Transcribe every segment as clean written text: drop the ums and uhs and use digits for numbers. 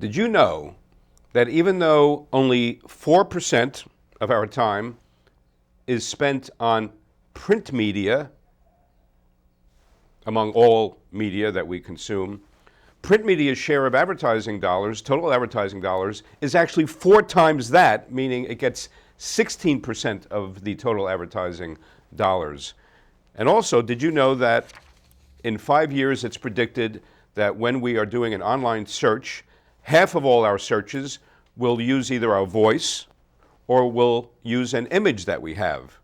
Did you know that even though only 4% of our time is spent on print media, among all media that we consume, print media's share of advertising dollars, total advertising dollars, is actually 4 times that, meaning it gets 16% of the total advertising dollars. And also, did you know that in 5 years it's predicted that when we are doing an online search, half of all our searches will use either our voice or will use an image that we have?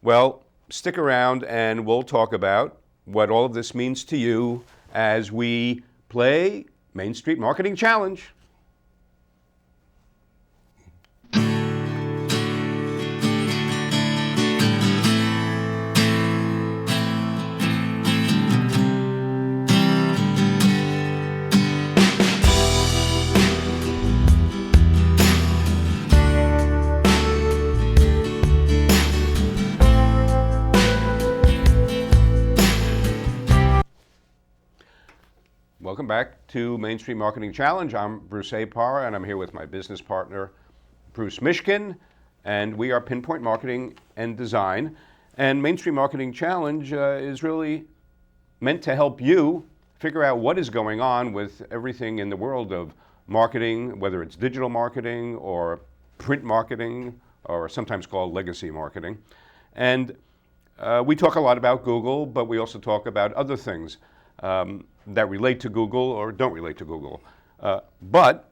Well, stick around and we'll talk about what all of this means to you as we play Main Street Marketing Challenge. Welcome back to Main Street Marketing Challenge. I'm Bruce Apar, and I'm here with my business partner, Bruce Mishkin, and we are Pinpoint Marketing and Design. And Main Street Marketing Challenge is really meant to help you figure out what is going on with everything in the world of marketing, whether it's digital marketing or print marketing, or sometimes called legacy marketing. And we talk a lot about Google, but we also talk about other things that relate to Google or don't relate to Google. But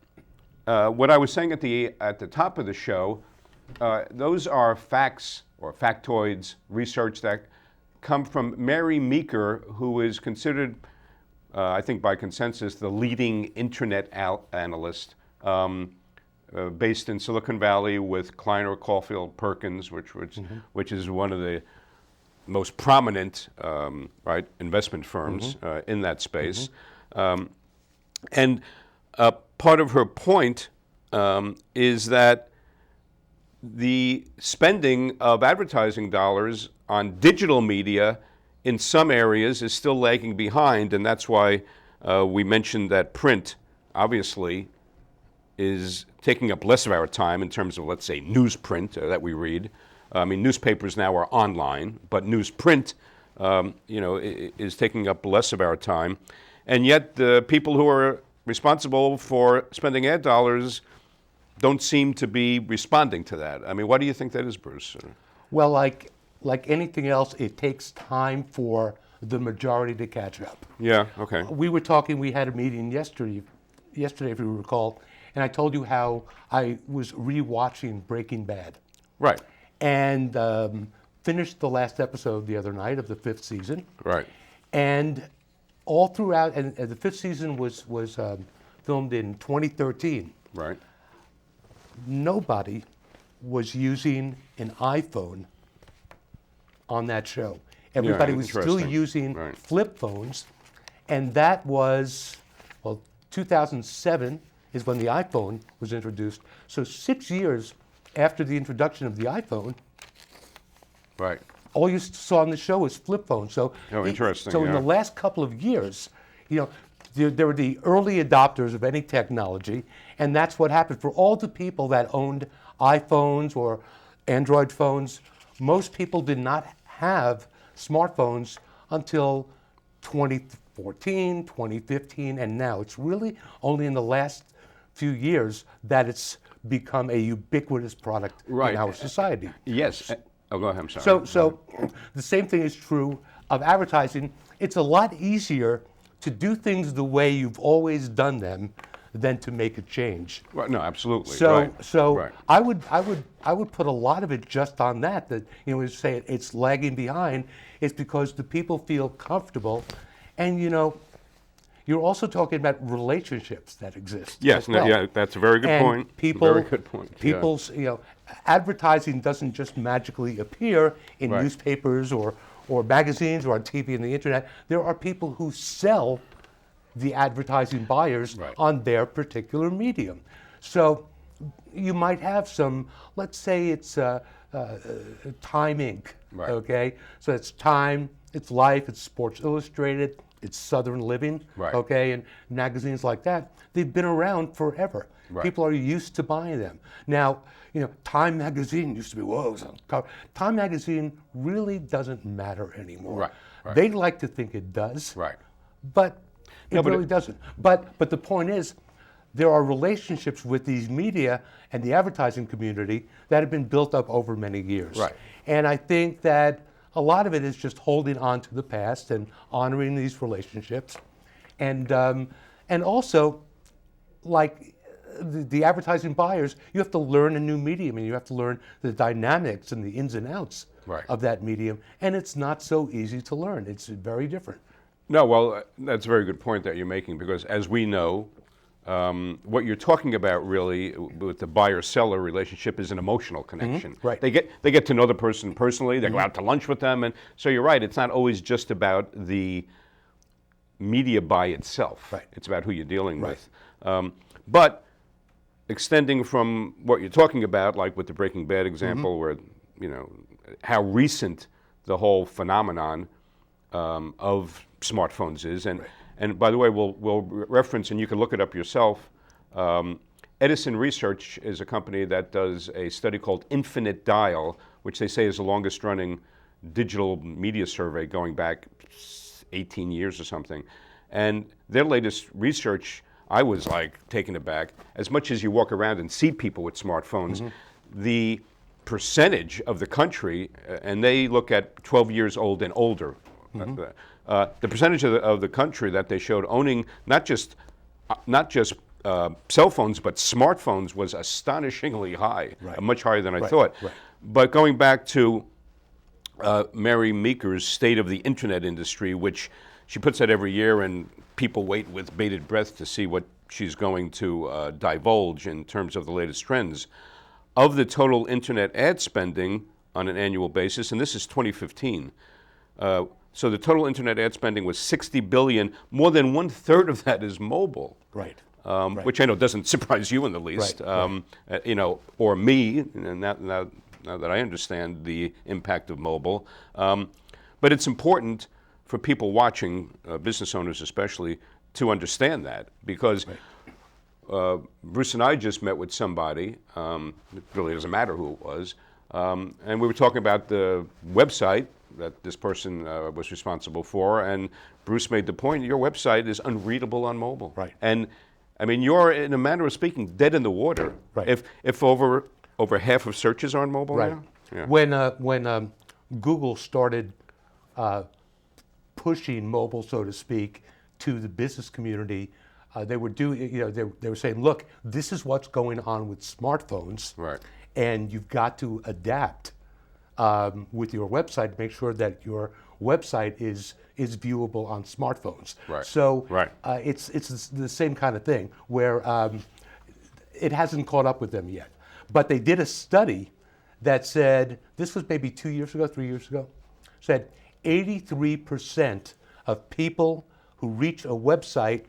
what I was saying at the top of the show, those are facts or factoids, research that come from Mary Meeker, who is considered, I think by consensus, the leading internet analyst based in Silicon Valley with Kleiner Caulfield Perkins, which is one of the most prominent investment firms in that space. And part of her point is that the spending of advertising dollars on digital media in some areas is still lagging behind, and that's why we mentioned that print obviously is taking up less of our time in terms of, let's say, newsprint that we read. I mean, newspapers now are online, but newsprint, is taking up less of our time. And yet the people who are responsible for spending ad dollars don't seem to be responding to that. I mean, why do you think that is, Bruce? Well, like anything else, it takes time for the majority to catch up. Yeah, okay. We had a meeting yesterday, if you recall, and I told you how I was rewatching Breaking Bad. Right. And finished the last episode the other night of the 5th season. Right. And all throughout, and the 5th season was filmed in 2013. Right. Nobody was using an iPhone on that show. Everybody was still using flip phones, and that was, 2007 is when the iPhone was introduced. So 6 years after the introduction of the iPhone, right, all you saw on the show was flip phones. So, interesting. So in the last couple of years, there were the early adopters of any technology, and that's what happened for all the people that owned iPhones or Android phones. Most people did not have smartphones until 2014, 2015, and now. It's really only in the last few years that it's become a ubiquitous product in our society. Yes. Oh, go ahead. I'm sorry. So the same thing is true of advertising. It's a lot easier to do things the way you've always done them than to make a change. Right. No, absolutely. So I would put a lot of it just on that say it's lagging behind. It's because the people feel comfortable, and you're also talking about relationships that exist. Yes, that's a very good point. Very good point. People's, advertising doesn't just magically appear in newspapers or magazines or on TV and the internet. There are people who sell the advertising buyers on their particular medium. So you might have some, let's say it's Time Inc. Okay, so it's Time, it's Life, it's Sports Illustrated, it's Southern Living, Right. okay, and magazines like that. They've been around forever. Right. People are used to buying them. Now, Time magazine used to be, whoa, Time magazine really doesn't matter anymore. Right, right. They like to think it does, Right. but it No, but really doesn't. But the point is, there are relationships with these media and the advertising community that have been built up over many years. Right. And I think that a lot of it is just holding on to the past and honoring these relationships. And also, like the advertising buyers, you have to learn a new medium and you have to learn the dynamics and the ins and outs Right. of that medium. And it's not so easy to learn. It's very different. No, well, that's a very good point that you're making, because as we know, what you're talking about really with the buyer-seller relationship is an emotional connection. Right. They get to know the person personally. They go out to lunch with them, and so you're right. It's not always just about the media buy itself. Right. It's about who you're dealing Right. with. But extending from what you're talking about, like with the Breaking Bad example, where how recent the whole phenomenon of smartphones is, and by the way, we'll reference, and you can look it up yourself. Edison Research is a company that does a study called Infinite Dial, which they say is the longest running digital media survey going back 18 years or something. And their latest research, I was like taken aback. As much as you walk around and see people with smartphones, the percentage of the country, and they look at 12 years old and older, the percentage of the country that they showed owning not just cell phones but smartphones was astonishingly high, Right. much higher than I Right, thought. right. But going back to Mary Meeker's State of the Internet Industry, which she puts out every year, and people wait with bated breath to see what she's going to divulge in terms of the latest trends. Of the total internet ad spending on an annual basis, and this is 2015, so the total internet ad spending was $60 billion. More than 1/3 of that is mobile. Right. Which I know doesn't surprise you in the least, or me, and now that I understand the impact of mobile. But it's important for people watching, business owners especially, to understand that, because Bruce and I just met with somebody, it really doesn't matter who it was, and we were talking about the website that this person was responsible for, and Bruce made the point, your website is unreadable on mobile. Right. And I mean, you're, in a manner of speaking, dead in the water. Right. If over half of searches are on mobile Right. now. Yeah. When Google started pushing mobile, so to speak, to the business community, they were they were saying, look, this is what's going on with smartphones, Right. and you've got to adapt with your website to make sure that your website is viewable on smartphones. Right. So Right. It's the same kind of thing where it hasn't caught up with them yet. But they did a study that said, this was maybe 2 years ago, 3 years ago, said 83% of people who reach a website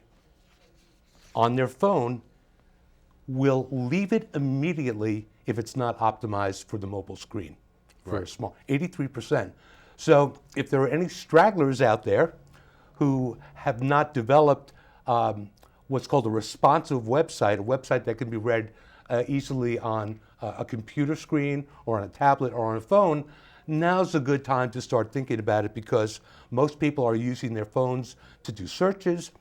on their phone will leave it immediately if it's not optimized for the mobile screen. For a small, 83%. So if there are any stragglers out there who have not developed what's called a responsive website, a website that can be read easily on a computer screen or on a tablet or on a phone, now's a good time to start thinking about it, because most people are using their phones to do searches.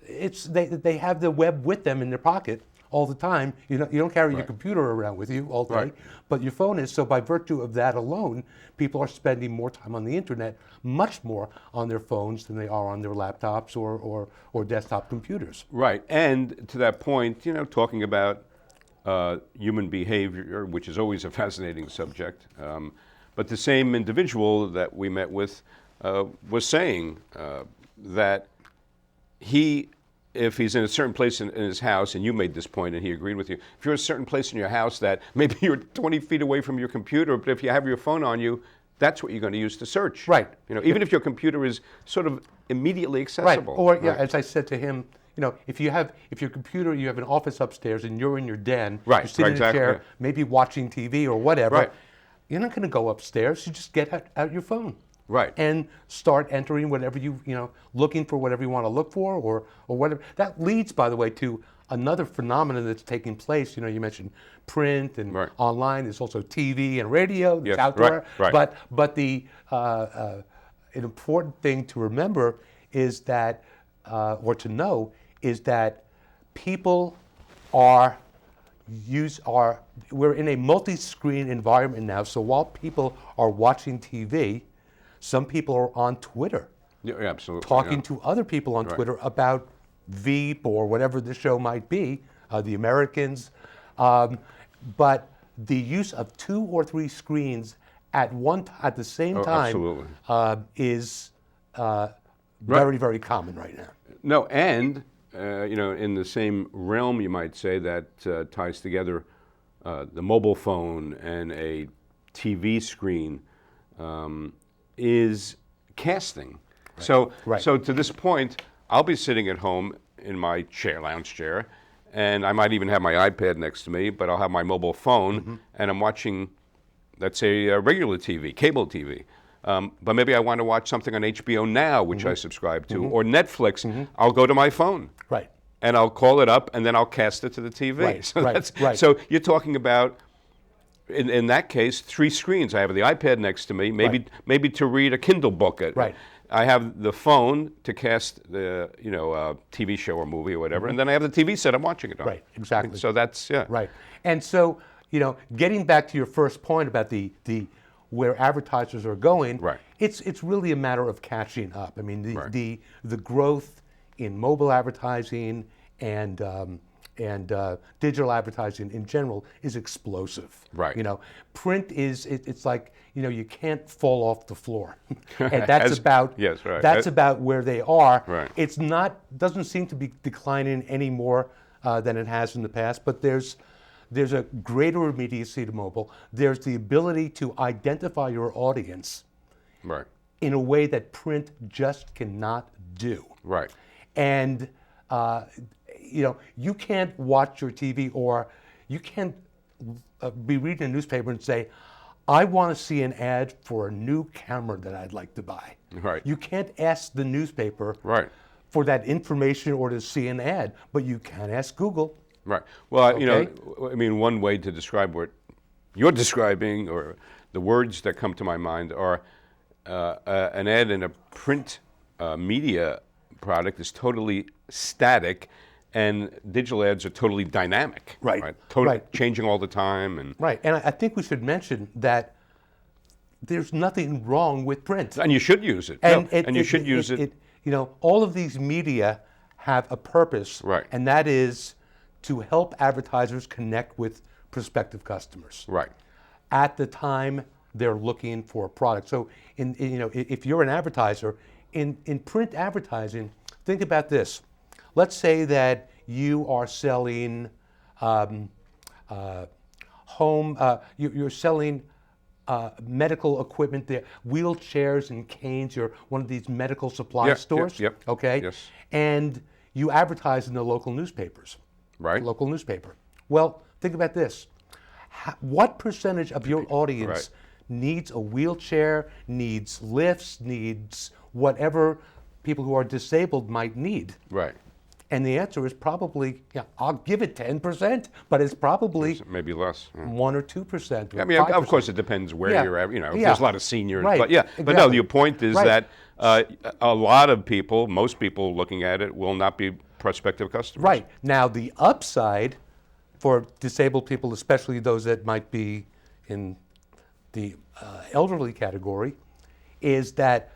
They have the web with them in their pocket all the time. You don't carry your computer around with you all day, Right. but your phone is. So by virtue of that alone, people are spending more time on the internet, much more on their phones than they are on their laptops or desktop computers. Right. And to that point, talking about human behavior, which is always a fascinating subject, but the same individual that we met with was saying that if he's in a certain place in his house, and you made this point and he agreed with you, if you're in a certain place in your house that maybe you're 20 feet away from your computer, but if you have your phone on you, that's what you're going to use to search. Right. Even if your computer is sort of immediately accessible. Right. Or as I said to him, if your computer, you have an office upstairs and you're in your den, Right, you're sitting exactly, in a chair, yeah. maybe watching TV or whatever, Right. you're not going to go upstairs. You just get out your phone. Right. and start entering whatever looking for whatever you want to look for, or whatever. That leads, by the way, to another phenomenon that's taking place. You mentioned print and Right. online. There's also TV and radio. There's Yes, outdoor. right, right. But an important thing to remember is that, or to know, is that people we're in a multi-screen environment now. So while people are watching TV, some people are on Twitter, Yeah, absolutely. talking to other people on Right. Twitter about Veep or whatever the show might be, the Americans. But the use of 2 or 3 screens at the same time absolutely. is very, very common right now. No, and in the same realm, you might say, that ties together the mobile phone and a TV screen is casting. Right. So, Right. so to this point, I'll be sitting at home in my lounge chair, and I might even have my iPad next to me, but I'll have my mobile phone, and I'm watching, let's say, regular TV, cable TV. But maybe I want to watch something on HBO Now, which I subscribe to, or Netflix. I'll go to my phone. Right. And I'll call it up, and then I'll cast it to the TV. Right, So, right, right. so you're talking about, in that case, 3 screens. I have the iPad next to me, maybe to read a Kindle book. Right. I have the phone to cast the TV show or movie or whatever, and then I have the TV set I'm watching it on. Right, exactly. So that's Right. And so, getting back to your first point about the where advertisers are going, Right. it's really a matter of catching up. I mean, Right. the growth in mobile advertising and digital advertising in general is explosive. Right. Print it's like, you can't fall off the floor. And that's yes, right. That's about where they are. Right. It's doesn't seem to be declining any more than it has in the past, but there's a greater immediacy to mobile. There's the ability to identify your audience Right. in a way that print just cannot do. Right. And you can't watch your TV, or you can't be reading a newspaper and say, I want to see an ad for a new camera that I'd like to buy. Right. You can't ask the newspaper Right. for that information or to see an ad, but you can ask Google. Right. Well, Okay. I mean, one way to describe what you're describing, or the words that come to my mind, are an ad in a print media product is totally static, and digital ads are totally dynamic. Right. Right. Changing all the time. And Right, and I think we should mention that there's nothing wrong with print. you should use it. And you should use it. All of these media have a purpose, Right. and that is to help advertisers connect with prospective customers Right. at the time they're looking for a product. So, if you're an advertiser in print advertising, think about this. Let's say that you are selling you're selling medical equipment, there, wheelchairs and canes. You're one of these medical supply Yeah, stores. yep, Okay. yes. And you advertise in the local newspapers. Right. Local newspaper. Well, think about this. What percentage of your audience Right. needs a wheelchair, needs lifts, needs whatever people who are disabled might need? Right. And the answer is probably, I'll give it 10%, but it's probably Maybe less. Yeah. 1 or 2%. Or I mean, 5%. of course, it depends where Yeah. you're at. Yeah. There's a lot of seniors, Right. but yeah. But no, Exactly. your point is Right. that a lot of people, most people looking at it, will not be prospective customers. Right. Now, the upside for disabled people, especially those that might be in the elderly category, is that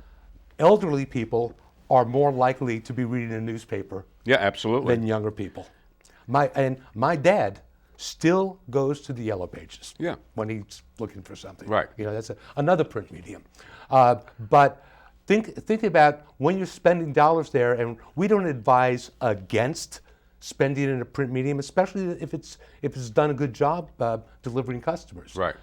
elderly people are more likely to be reading a newspaper Yeah, absolutely. than younger people. My dad still goes to the Yellow Pages Yeah. when he's looking for something. Right. That's another print medium. But think about when you're spending dollars there, and we don't advise against spending in a print medium, especially if it's done a good job delivering customers. Right.